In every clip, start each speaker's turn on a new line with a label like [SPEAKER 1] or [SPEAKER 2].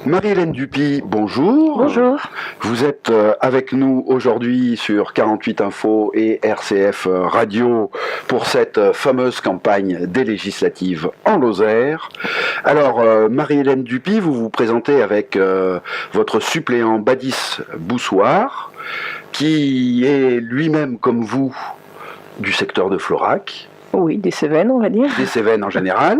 [SPEAKER 1] Marie-Hélène Dupy, bonjour.
[SPEAKER 2] Bonjour.
[SPEAKER 1] Vous êtes avec nous aujourd'hui sur 48 Info et RCF Radio pour cette fameuse campagne des législatives en Lozère. Alors, Marie-Hélène Dupy, vous vous présentez avec votre suppléant Badis Boussoir, qui est lui-même, comme vous, du secteur de Florac.
[SPEAKER 2] Oui, des Cévennes, on va dire.
[SPEAKER 1] Des Cévennes en général.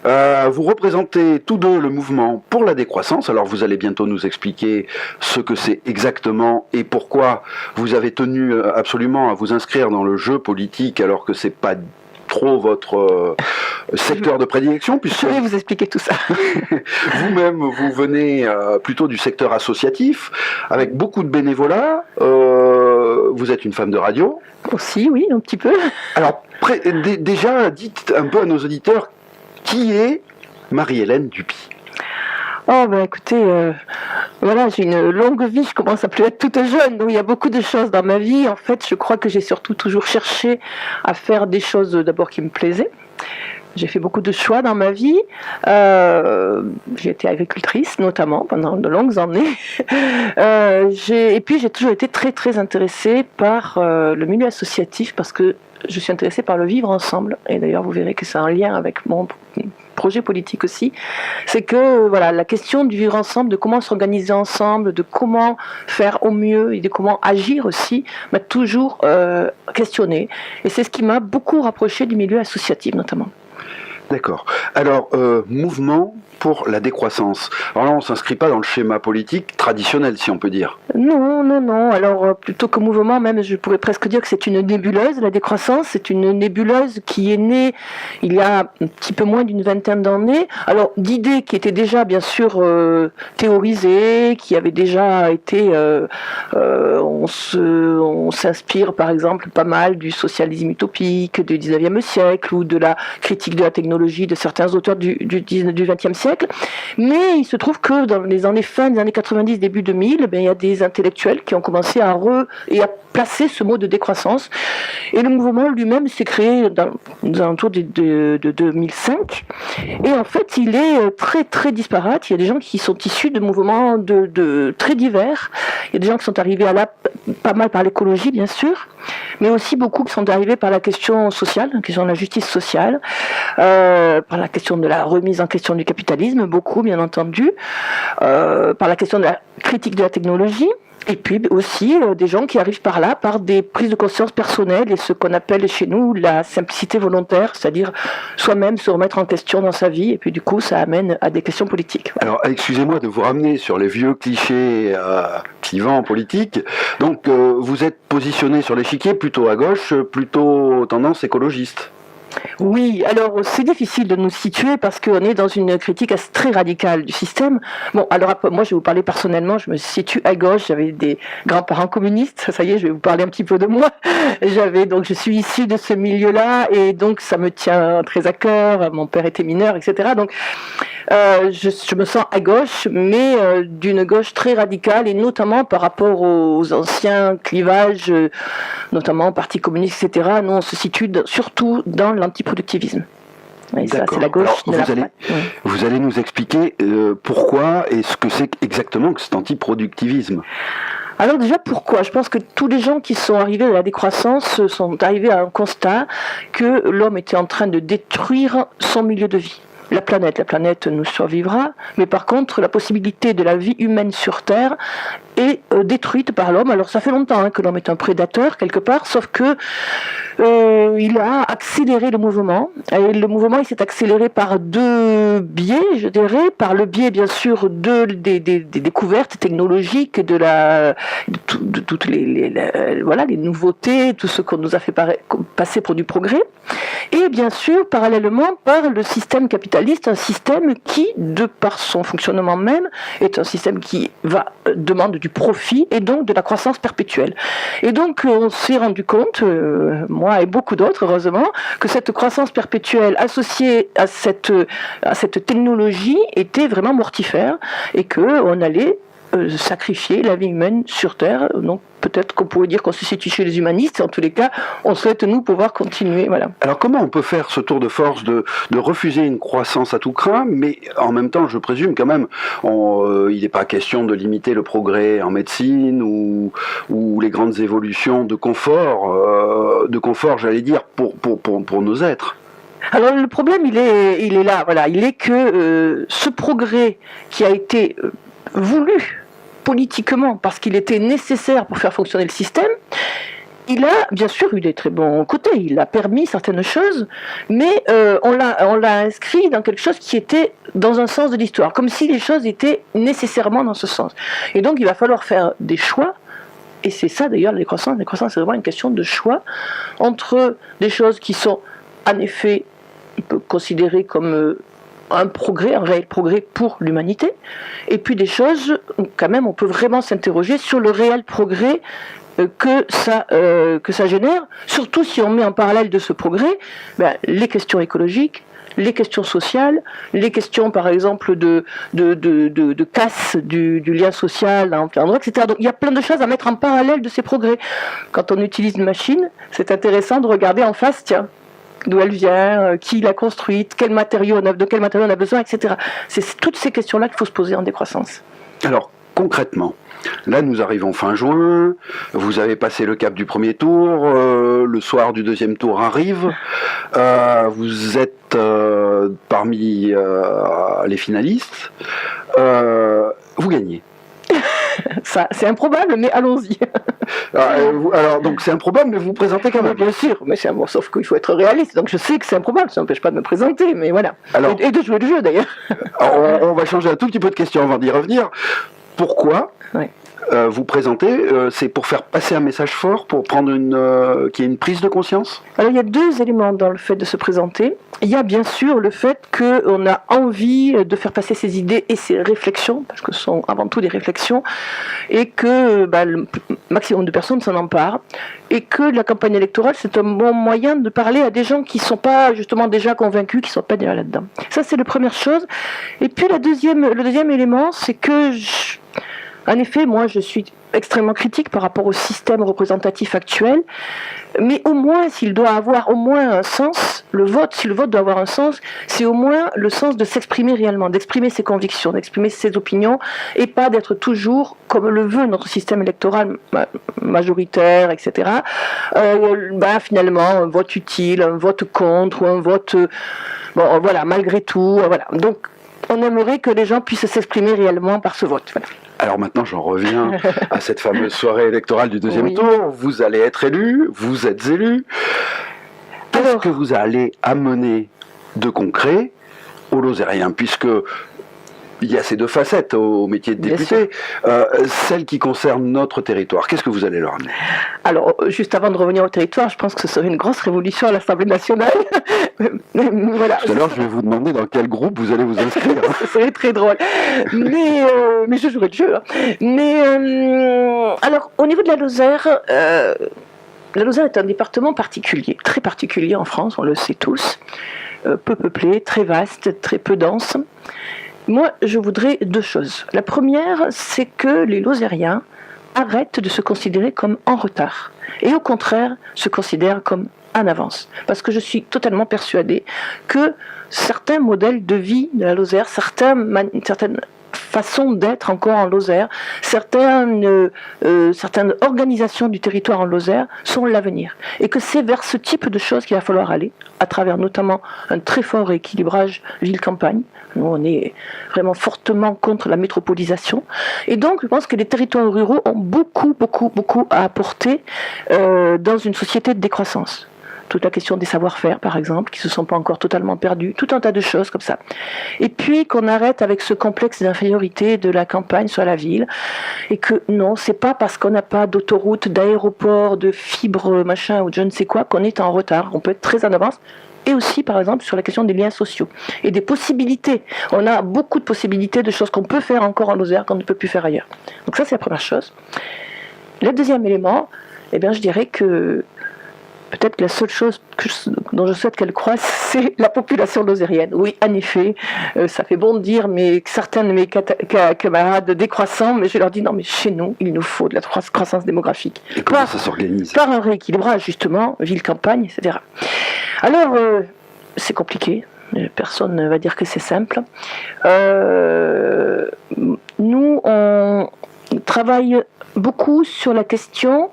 [SPEAKER 1] Vous représentez tous deux le mouvement pour la décroissance. Alors vous allez bientôt nous expliquer ce que c'est exactement et pourquoi vous avez tenu absolument à vous inscrire dans le jeu politique alors que c'est pas trop votre secteur de prédilection, puisque
[SPEAKER 2] je vais vous expliquer tout ça.
[SPEAKER 1] Vous-même, vous venez plutôt du secteur associatif, avec beaucoup de bénévolat. Vous êtes une femme de radio.
[SPEAKER 2] Aussi, oui, un petit peu.
[SPEAKER 1] Alors, déjà, dites un peu à nos auditeurs, qui est Marie-Hélène Dupy ?
[SPEAKER 2] Oh, ben écoutez, voilà, j'ai une longue vie, je commence à plus être toute jeune, donc il y a beaucoup de choses dans ma vie. En fait, je crois que j'ai surtout toujours cherché à faire des choses d'abord qui me plaisaient. J'ai fait beaucoup de choix dans ma vie. J'ai été agricultrice, notamment, pendant de longues années. Et puis, j'ai toujours été très, très intéressée par le milieu associatif, parce que je suis intéressée par le vivre ensemble. Et d'ailleurs, vous verrez que c'est un lien avec mon projet politique aussi. C'est que, voilà, la question du vivre ensemble, de comment s'organiser ensemble, de comment faire au mieux et de comment agir aussi, m'a toujours questionnée. Et c'est ce qui m'a beaucoup rapprochée du milieu associatif, notamment.
[SPEAKER 1] D'accord. Alors, mouvement pour la décroissance. Alors là, on ne s'inscrit pas dans le schéma politique traditionnel, si on peut dire.
[SPEAKER 2] Non, non, non. Alors, plutôt que mouvement, même, je pourrais presque dire que c'est une nébuleuse, la décroissance. C'est une nébuleuse qui est née il y a un petit peu moins d'une vingtaine d'années. Alors, d'idées qui étaient déjà, bien sûr, théorisées, qui avaient déjà été... on s'inspire, par exemple, pas mal du socialisme utopique du 19e siècle ou de la critique de la technologie de certains auteurs du 20e siècle. Mais il se trouve que dans les années fin des années 90, début 2000, il y a des intellectuels qui ont commencé à placer ce mot de décroissance. Et le mouvement lui-même s'est créé aux alentours de 2005. Et en fait, il est très, très disparate. Il y a des gens qui sont issus de mouvements très divers. Il y a des gens qui sont arrivés pas mal par l'écologie, bien sûr, mais aussi beaucoup qui sont arrivés par la question sociale, la question de la justice sociale, par la question de la remise en question du capitalisme, beaucoup bien entendu, par la question de la critique de la technologie, et puis aussi des gens qui arrivent par là par des prises de conscience personnelles et ce qu'on appelle chez nous la simplicité volontaire, c'est-à-dire soi-même se remettre en question dans sa vie, et puis du coup ça amène à des questions politiques. Voilà.
[SPEAKER 1] Alors excusez-moi de vous ramener sur les vieux clichés clivants en politique. Donc vous êtes positionné sur l'échiquier plutôt à gauche, plutôt tendance écologiste.
[SPEAKER 2] Oui, alors c'est difficile de nous situer parce qu'on est dans une critique très radicale du système. Bon, alors moi je vais vous parler personnellement, je me situe à gauche, j'avais des grands-parents communistes, ça y est, je vais vous parler un petit peu de moi. Donc je suis issue de ce milieu-là et donc ça me tient très à cœur, mon père était mineur, etc. Donc je me sens à gauche, mais d'une gauche très radicale et notamment par rapport aux anciens clivages, notamment Parti communiste, etc. Nous on se situe surtout dans l'antiproductivisme. Et ça, c'est la gauche.
[SPEAKER 1] Alors, vous allez nous expliquer pourquoi et ce que c'est exactement que cet antiproductivisme.
[SPEAKER 2] Alors déjà, pourquoi ? Je pense que tous les gens qui sont arrivés à la décroissance sont arrivés à un constat que l'homme était en train de détruire son milieu de vie. La planète nous survivra, mais par contre, la possibilité de la vie humaine sur Terre est détruite par l'homme. Alors ça fait longtemps que l'homme est un prédateur quelque part, sauf que il a accéléré le mouvement. Et le mouvement, il s'est accéléré par deux biais, je dirais, par le biais bien sûr des découvertes technologiques, de toutes les nouveautés, tout ce qu'on nous a fait passer pour du progrès, et bien sûr parallèlement par le système capitaliste, un système qui, de par son fonctionnement même, est un système qui demande du profit et donc de la croissance perpétuelle. Et donc on s'est rendu compte, moi et beaucoup d'autres heureusement, que cette croissance perpétuelle associée à cette technologie était vraiment mortifère et qu'on allait sacrifier la vie humaine sur Terre. Donc peut-être qu'on pourrait dire qu'on se situe chez les humanistes. En tous les cas, on souhaite, nous, pouvoir continuer. Voilà.
[SPEAKER 1] Alors comment on peut faire ce tour de force de refuser une croissance à tout crin, mais en même temps, je présume quand même, il n'est pas question de limiter le progrès en médecine ou les grandes évolutions de confort, j'allais dire, pour nos êtres.
[SPEAKER 2] Alors le problème, il est là. Voilà. Il est que ce progrès qui a été voulu politiquement parce qu'il était nécessaire pour faire fonctionner le système, il a bien sûr eu des très bons côtés, il a permis certaines choses, mais on l'a inscrit dans quelque chose qui était dans un sens de l'histoire, comme si les choses étaient nécessairement dans ce sens. Et donc il va falloir faire des choix, et c'est ça d'ailleurs la décroissance. La décroissance, c'est vraiment une question de choix entre des choses qui sont en effet, on peut considérer comme un progrès, un réel progrès pour l'humanité, et puis des choses où quand même on peut vraiment s'interroger sur le réel progrès que ça génère, surtout si on met en parallèle de ce progrès les questions écologiques, les questions sociales, les questions par exemple de casse du lien social dans plein d'endroits, etc. Donc il y a plein de choses à mettre en parallèle de ces progrès. Quand on utilise une machine, c'est intéressant de regarder en face, tiens, d'où elle vient, qui l'a construite, de quel matériau on a besoin, etc. C'est toutes ces questions-là qu'il faut se poser en décroissance.
[SPEAKER 1] Alors, concrètement, là nous arrivons fin juin, vous avez passé le cap du premier tour, le soir du deuxième tour arrive, vous êtes parmi les finalistes, vous gagnez.
[SPEAKER 2] Ça, c'est improbable, mais allons-y.
[SPEAKER 1] Alors, donc c'est improbable, mais vous vous présentez quand même.
[SPEAKER 2] Bien sûr, mais sauf qu'il faut être réaliste. Donc je sais que c'est improbable, ça n'empêche pas de me présenter, mais voilà. Alors, et de jouer le jeu d'ailleurs.
[SPEAKER 1] On va changer un tout petit peu de question avant d'y revenir. Pourquoi vous présentez, c'est pour faire passer un message fort, pour prendre qu'il y ait une prise de conscience?
[SPEAKER 2] Alors il y a deux éléments dans le fait de se présenter. Il y a bien sûr le fait qu'on a envie de faire passer ses idées et ses réflexions, parce que ce sont avant tout des réflexions, et que le maximum de personnes s'en emparent, et que la campagne électorale c'est un bon moyen de parler à des gens qui ne sont pas justement déjà convaincus, qui ne sont pas déjà là-dedans. Ça c'est la première chose. Et puis le deuxième élément, c'est que en effet, moi, je suis extrêmement critique par rapport au système représentatif actuel, mais au moins, s'il doit avoir au moins un sens, si le vote doit avoir un sens, c'est au moins le sens de s'exprimer réellement, d'exprimer ses convictions, d'exprimer ses opinions, et pas d'être toujours, comme le veut notre système électoral majoritaire, etc., finalement, un vote utile, un vote contre, ou un vote, malgré tout, voilà. Donc, on aimerait que les gens puissent s'exprimer réellement par ce vote. Voilà.
[SPEAKER 1] Alors maintenant, j'en reviens à cette fameuse soirée électorale du deuxième tour. Vous allez être élu, vous êtes élu. Qu'est-ce que vous allez amener de concret aux Lozériens, puisque il y a ces deux facettes au métier de député, celle qui concerne notre territoire. Qu'est-ce que vous allez leur amener?
[SPEAKER 2] Alors, juste avant de revenir au territoire, je pense que ce serait une grosse révolution à l'Assemblée nationale.
[SPEAKER 1] Voilà. Tout à l'heure, je vais vous demander dans quel groupe vous allez vous inscrire.
[SPEAKER 2] Ce serait très drôle. Mais je jouerai le jeu. Alors, au niveau de la Lozère, est un département particulier, très particulier en France, on le sait tous. Peu peuplé, très vaste, très peu dense. Moi, je voudrais deux choses. La première, c'est que les Lozériens arrêtent de se considérer comme en retard et au contraire se considèrent comme en avance. Parce que je suis totalement persuadée que certains modèles de vie de la Lozère, certaines façons d'être encore en Lozère, certaines organisations du territoire en Lozère sont l'avenir. Et que c'est vers ce type de choses qu'il va falloir aller, à travers notamment un très fort rééquilibrage ville-campagne. Nous, on est vraiment fortement contre la métropolisation. Et donc, je pense que les territoires ruraux ont beaucoup à apporter dans une société de décroissance. Toute la question des savoir-faire, par exemple, qui ne se sont pas encore totalement perdus, tout un tas de choses comme ça. Et puis qu'on arrête avec ce complexe d'infériorité de la campagne sur la ville, et que non, c'est pas parce qu'on n'a pas d'autoroute, d'aéroport, de fibres, machin, ou de je ne sais quoi, qu'on est en retard. On peut être très en avance. Et aussi, par exemple, sur la question des liens sociaux et des possibilités. On a beaucoup de possibilités de choses qu'on peut faire encore en Lozère qu'on ne peut plus faire ailleurs. Donc ça, c'est la première chose. Le deuxième élément, je dirais que peut-être que la seule chose dont je souhaite qu'elle croisse, c'est la population lozérienne. Oui, en effet, ça fait bon de dire, mais certains de mes camarades décroissants, mais je leur dis non, mais chez nous, il nous faut de la croissance démographique.
[SPEAKER 1] Et comment ça s'organise?
[SPEAKER 2] Par un rééquilibrage, justement, ville-campagne, etc. Alors, c'est compliqué. Personne ne va dire que c'est simple. Nous, on travaille beaucoup sur la question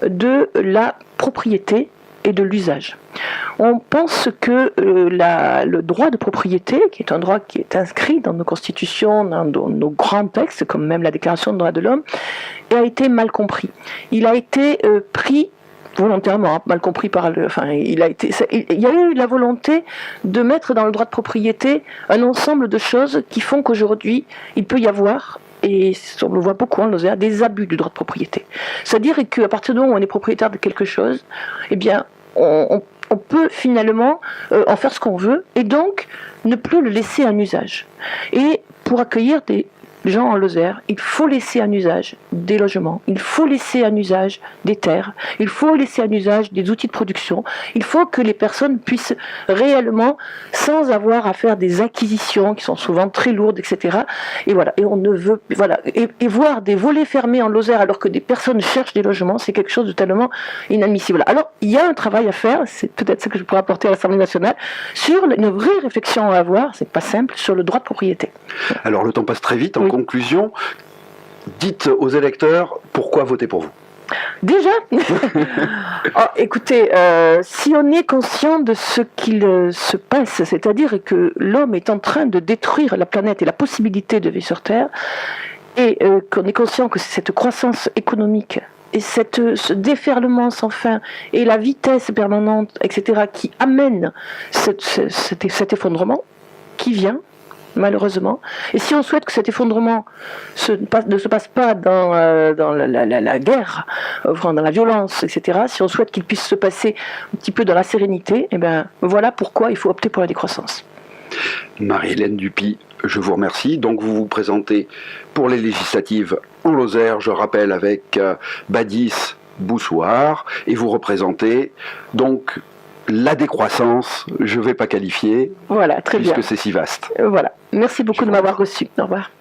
[SPEAKER 2] de la propriété et de l'usage. On pense que le droit de propriété, qui est un droit qui est inscrit dans nos constitutions, dans nos grands textes, comme même la Déclaration des droits de l'homme, a été mal compris. Il a été pris volontairement, mal compris par le... Enfin, il y a eu la volonté de mettre dans le droit de propriété un ensemble de choses qui font qu'aujourd'hui, il peut y avoir, et on le voit beaucoup en Lozère, des abus du droit de propriété. C'est-à-dire qu'à partir du moment où on est propriétaire de quelque chose, eh bien, on peut finalement en faire ce qu'on veut, et donc ne plus le laisser en usage. Et pour accueillir des gens en Lozère, il faut laisser en usage des logements, il faut laisser en usage des terres, il faut laisser en usage des outils de production, il faut que les personnes puissent réellement, sans avoir à faire des acquisitions qui sont souvent très lourdes, etc. Et voilà, et on ne veut, voilà, et voir des volets fermés en Lozère alors que des personnes cherchent des logements, c'est quelque chose de tellement inadmissible. Alors, il y a un travail à faire, c'est peut-être ce que je pourrais apporter à l'Assemblée nationale, sur une vraie réflexion à avoir, c'est pas simple, sur le droit de propriété.
[SPEAKER 1] Alors, le temps passe très vite. En conclusion, dites aux électeurs pourquoi voter pour vous.
[SPEAKER 2] Déjà écoutez, si on est conscient de ce qu'il se passe, c'est-à-dire que l'homme est en train de détruire la planète et la possibilité de vivre sur Terre, et qu'on est conscient que c'est cette croissance économique et ce déferlement sans fin et la vitesse permanente, etc., qui amène cet effondrement qui vient, malheureusement. Et si on souhaite que cet effondrement ne se passe pas dans la guerre, dans la violence, etc., si on souhaite qu'il puisse se passer un petit peu dans la sérénité, eh ben, voilà pourquoi il faut opter pour la décroissance.
[SPEAKER 1] Marie-Hélène Dupy, je vous remercie. Donc vous vous présentez pour les législatives en Lozère, je rappelle, avec Badis Boussoir, et vous représentez donc la décroissance, je ne vais pas qualifier,
[SPEAKER 2] voilà, très bien,
[SPEAKER 1] puisque c'est si vaste.
[SPEAKER 2] Voilà. Merci beaucoup de m'avoir reçu. Au revoir.